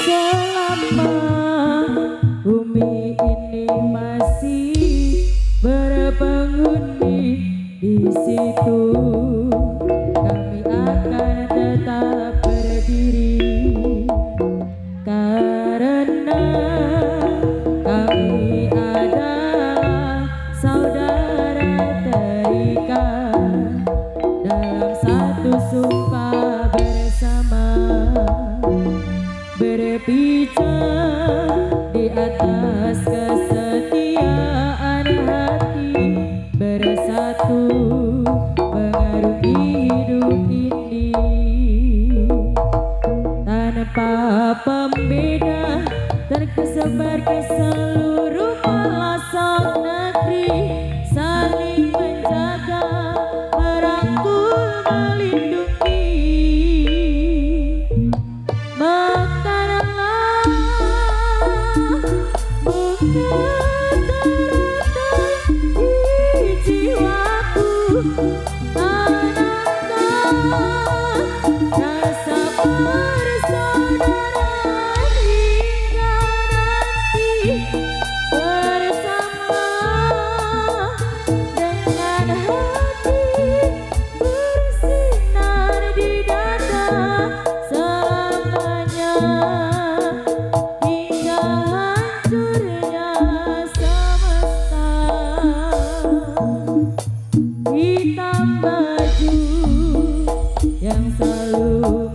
Selama bumi ini masih berpenghuni, di situ kami akan tetap berdiri, karena kami adalah saudara terikat dalam satu sumpah bersama, berpijak di atas kesetiaan hati, bersatu mengarungi hidup ini tanpa pembeda, tersebar ke seluruh pelosok negeri, saling menjaga, merangkul, melindungi. Mekaranlah bunga teratai di jiwaku, tanamkan rasa persaudaraan hingga nanti bersama, dengan hati bersinar di dada selamanya, hingga hancurnya semesta. Hitam baju yang selalu